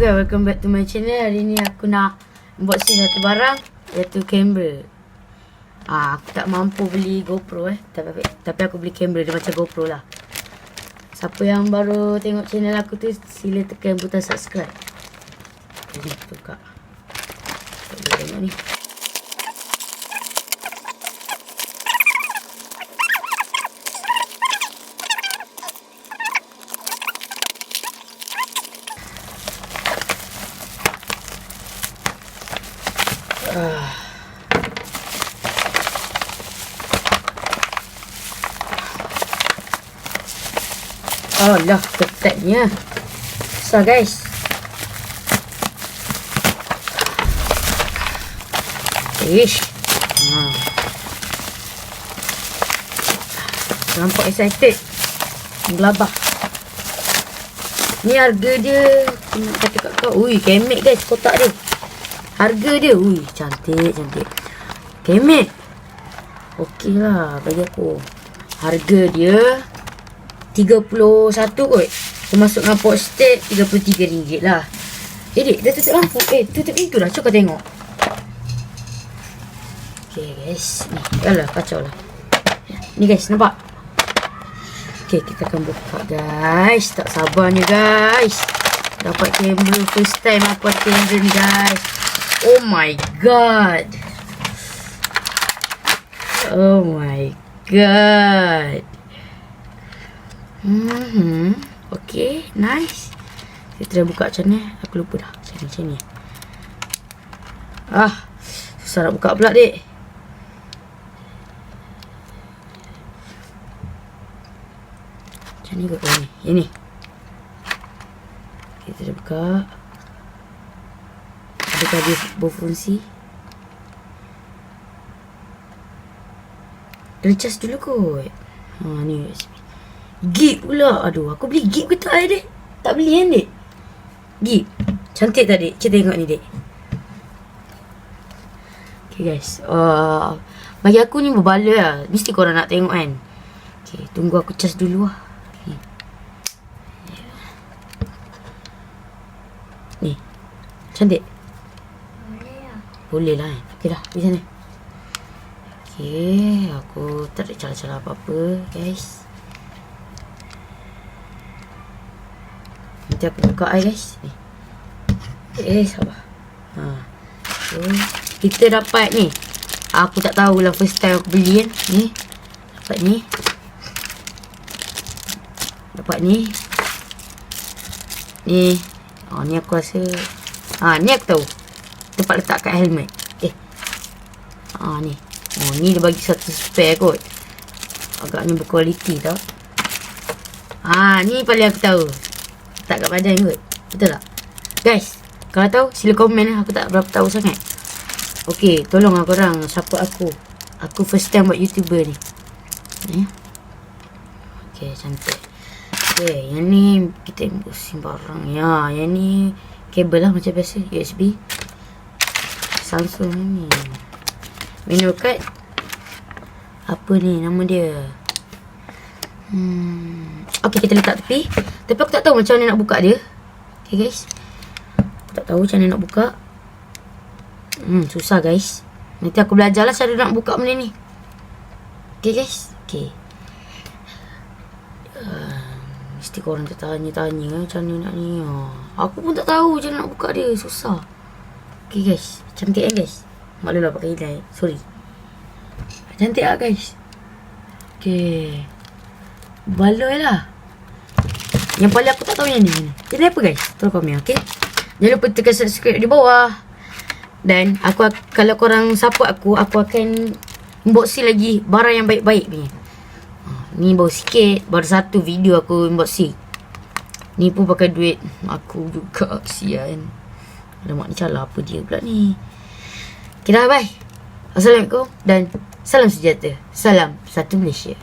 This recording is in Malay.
guys, welcome back to my channel. Hari ni aku nak unboxing satu barang, iaitu kamera. Aku tak mampu beli GoPro tapi aku beli kamera, dia macam GoPro lah. Siapa yang baru tengok channel aku tu, sila tekan butang subscribe. Jadi kita buka. Kita tengok ni. Alah, ketatnya. So guys, nampak excited, gelabah. Ni harga dia, nak kata kat kau, ui kemek guys, kotak dia. Harga dia, ui cantik. Kemek okey lah bagi aku. Harga dia 31 kot. Termasuk dengan postage RM33 lah. Dek, dah tutup lampu. Tutup pintu dah. Cuba kau tengok. Okay guys. Ni. Alah, kacau lah. Ni guys, nampak? Okay, kita akan buka guys. Tak sabarnya guys. Dapat kamera. First time aku ada kamera ni guys. Oh my god. Oh my god. Okay, nice. Kita dah buka macam ni. Aku lupa dah. Macam ni. Susah nak buka pula dek. Macam ni kot ni. Ini. Kita dah buka. Adakah dia berfungsi? Kena cas dulu kot. Ni USB. Gig pula. Aduh, aku beli gig ke tak dek? Tak beli kan dek? Gig. Cantik tak dek? Kita tengok ni dek. Okay guys. Bagi aku ni berbala lah. Mesti korang nak tengok kan. Okay, tunggu aku cas dulu lah. Ni. Cantik? Boleh lah kan. Okay dah, di sana. Okay, aku tak ada cara-cara apa-apa guys. Nanti aku buka guys. Ni. Sabar. So, kita dapat ni. Aku tak tahulah, first time aku beli kan. Ni. Dapat ni. Ni. Ni aku rasa. Ni aku tahu. Tempat letak kat helmet. Ni. Ni dia bagi satu spare kot. Agaknya berkualiti tau. Ni paling aku tahu. Tak kat badan kot. Betul tak? Guys, kalau tahu sila komen lah. Aku tak berapa tahu sangat. Okay, tolong lah korang support aku. Aku first time buat YouTuber ni. Okay, cantik. Okay, yang ni kita pusing barang. Yang ni kabel lah macam biasa. USB Samsung ni. Menu card. Apa ni nama dia? Okay, kita letak tepi. Tapi aku tak tahu macam mana nak buka dia. Okay guys, aku tak tahu macam mana nak buka. Susah guys. Nanti aku belajar lah cara nak buka benda ni. Okay guys. Okay. Mesti korang tertanya-tanya macam mana nak ni. Aku pun tak tahu macam mana nak buka dia. Susah. Okay guys. Cantik kan guys? Maklum lah pakai highlight. Sorry. Cantik lah guys. Okay. Baloi lah. Yang paling aku tak tahu yang ni. Jadi apa guys? Tolong komen, okay? Jangan lupa tekan subscribe di bawah. Dan kalau korang support aku akan unboxing lagi barang yang baik-baik punya. Ni baru sikit. Baru satu video aku unboxing. Ni pun pakai duit aku juga. Sian. Alamak, ni calar apa dia pula ni. Okay dah, bye. Assalamualaikum dan salam sejahtera. Salam satu Malaysia.